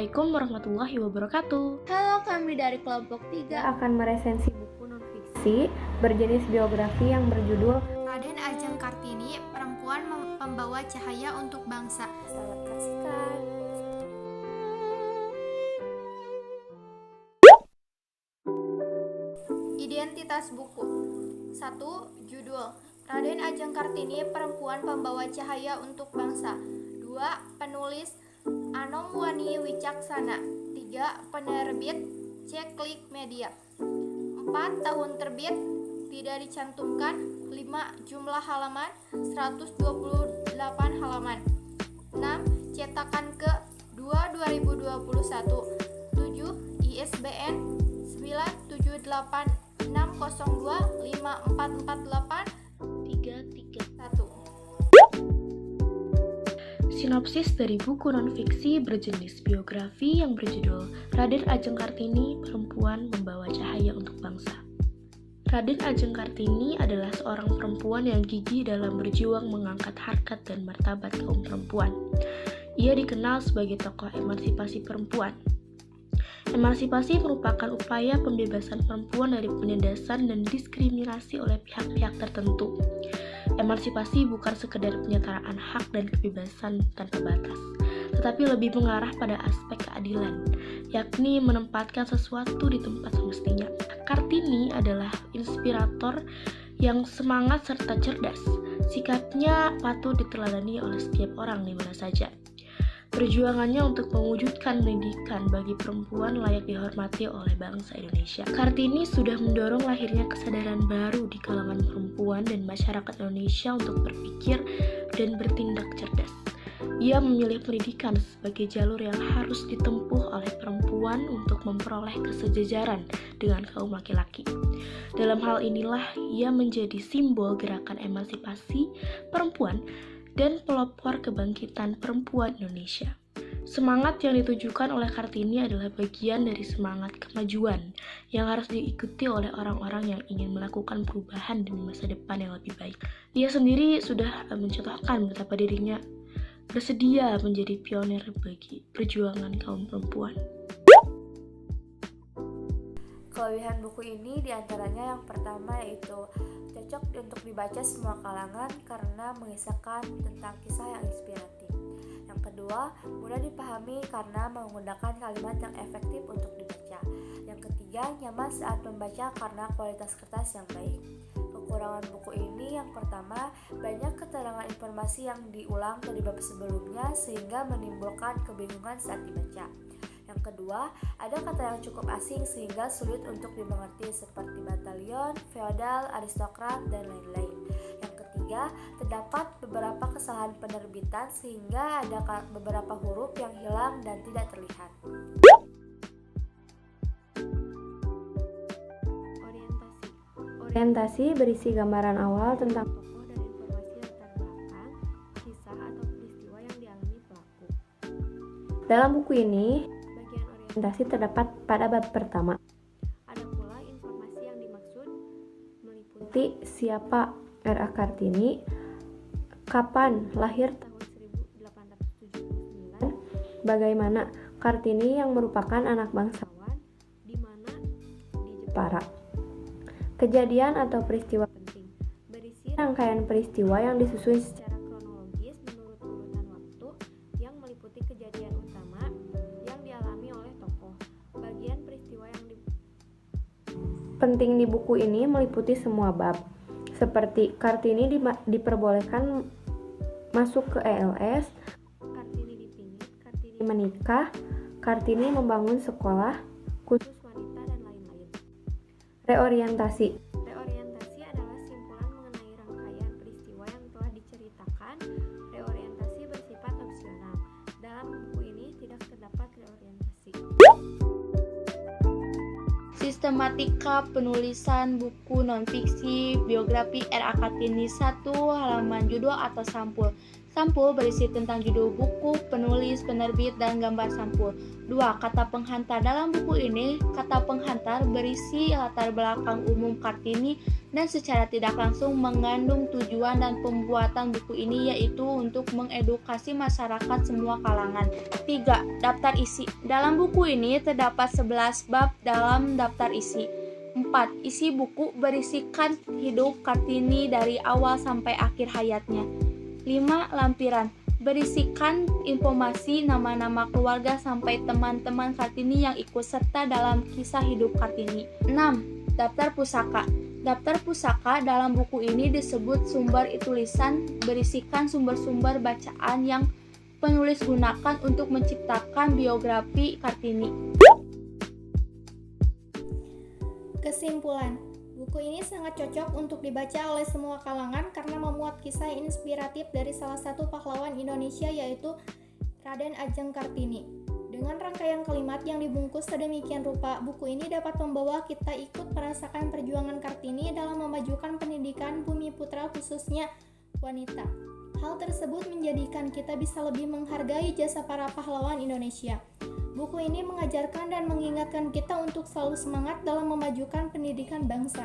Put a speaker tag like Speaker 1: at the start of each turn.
Speaker 1: Assalamualaikum warahmatullahi wabarakatuh.
Speaker 2: Halo, kami dari kelompok 3
Speaker 3: akan meresensi buku non-fiksi berjenis biografi yang berjudul
Speaker 4: Raden Ajeng Kartini, Perempuan Pembawa Cahaya untuk Bangsa.
Speaker 2: Selamat saksikan.
Speaker 4: Identitas buku. 1. Judul Raden Ajeng Kartini, Perempuan Pembawa Cahaya untuk Bangsa. 2. Penulis Anom Wani Wicaksana. 3. Penerbit Ceklik Media. 4. Tahun terbit tidak dicantumkan. 5. Jumlah halaman 128 halaman. 6. Cetakan ke 2 2021. 7. ISBN 9786025448331.
Speaker 1: Sinopsis dari buku non-fiksi berjenis biografi yang berjudul Raden Ajeng Kartini, Perempuan Membawa Cahaya untuk Bangsa. Raden Ajeng Kartini adalah seorang perempuan yang gigih dalam berjuang mengangkat harkat dan martabat kaum perempuan. Ia dikenal sebagai tokoh emansipasi perempuan. Emansipasi merupakan upaya pembebasan perempuan dari penindasan dan diskriminasi oleh pihak-pihak tertentu. Emansipasi bukan sekedar penyetaraan hak dan kebebasan tanpa batas, tetapi lebih mengarah pada aspek keadilan, yakni menempatkan sesuatu di tempat semestinya. Kartini adalah inspirator yang semangat serta cerdas. Sikapnya patut diteladani oleh setiap orang di mana saja. Perjuangannya untuk mewujudkan pendidikan bagi perempuan layak dihormati oleh bangsa Indonesia. Kartini sudah mendorong lahirnya kesadaran baru di kalangan perempuan dan masyarakat Indonesia untuk berpikir dan bertindak cerdas. Ia memilih pendidikan sebagai jalur yang harus ditempuh oleh perempuan untuk memperoleh kesejajaran dengan kaum laki-laki. Dalam hal inilah ia menjadi simbol gerakan emansipasi perempuan dan pelopor kebangkitan perempuan Indonesia. Semangat yang ditujukan oleh Kartini adalah bagian dari semangat kemajuan yang harus diikuti oleh orang-orang yang ingin melakukan perubahan demi masa depan yang lebih baik. Ia sendiri sudah mencontohkan betapa dirinya bersedia menjadi pionir bagi perjuangan kaum perempuan.
Speaker 2: Kelebihan buku ini diantaranya yang pertama yaitu cocok untuk dibaca semua kalangan karena mengisahkan tentang kisah yang inspiratif. Yang kedua, mudah dipahami karena menggunakan kalimat yang efektif untuk dibaca. Yang ketiga, nyaman saat membaca karena kualitas kertas yang baik. Kekurangan buku ini yang pertama, banyak keterangan informasi yang diulang dari bab sebelumnya sehingga menimbulkan kebingungan saat dibaca. Yang kedua, ada kata yang cukup asing sehingga sulit untuk dimengerti seperti batalion, feodal, aristokrat, dan lain-lain. Yang ketiga, terdapat beberapa kesalahan penerbitan sehingga ada beberapa huruf yang hilang dan tidak terlihat.
Speaker 3: Orientasi berisi gambaran awal tentang tokoh dan informasi latar belakang, kisah atau peristiwa yang dialami pelaku. Dalam buku ini, bagian orientasi terdapat pada bab pertama. Ada pula informasi yang dimaksud meliputi siapa R.A. Kartini, kapan lahir tahun 1879, bagaimana Kartini yang merupakan anak bangsawan, di mana di Jepara. Kejadian atau peristiwa penting berisi rangkaian peristiwa yang disusun secara kronologis menurut urutan waktu yang meliputi kejadian utama yang dialami oleh tokoh. Bagian peristiwa yang penting di buku ini meliputi semua bab, seperti Kartini diperbolehkan masuk ke ELS, Kartini dipingit, Kartini menikah, Kartini membangun sekolah khusus wanita, dan lain-lain. Reorientasi adalah simpulan mengenai rangkaian peristiwa yang telah diceritakan. Reorientasi bersifat opsional. Dalam buku ini tidak terdapat reorientasi.
Speaker 2: Sistematika penulisan buku non-fiksi biografi R.A. Kartini. 1. Halaman judul atau sampul.
Speaker 5: Sampul berisi tentang judul buku, penulis, penerbit, dan gambar sampul. 2. Kata penghantar. Dalam buku ini, kata penghantar berisi latar belakang umum Kartini dan secara tidak langsung mengandung tujuan dan pembuatan buku ini, yaitu untuk mengedukasi masyarakat semua kalangan. 3. Daftar isi. Dalam buku ini terdapat 11 bab dalam daftar isi. 4. Isi buku berisikan hidup Kartini dari awal sampai akhir hayatnya. 5. Lampiran berisikan informasi nama-nama keluarga sampai teman-teman Kartini yang ikut serta dalam kisah hidup Kartini. 6. Daftar pusaka. Daftar pusaka dalam buku ini disebut sumber tulisan, berisikan sumber-sumber bacaan yang penulis gunakan untuk menciptakan biografi Kartini.
Speaker 6: Kesimpulan, buku ini sangat cocok untuk dibaca oleh semua kalangan karena memuat kisah inspiratif dari salah satu pahlawan Indonesia, yaitu Raden Adjeng Kartini. Dengan rangkaian kalimat yang dibungkus sedemikian rupa, buku ini dapat membawa kita ikut merasakan perjuangan Kartini dalam memajukan pendidikan bumi putra, khususnya wanita. Hal tersebut menjadikan kita bisa lebih menghargai jasa para pahlawan Indonesia. Buku ini mengajarkan dan mengingatkan kita untuk selalu semangat dalam memajukan pendidikan bangsa.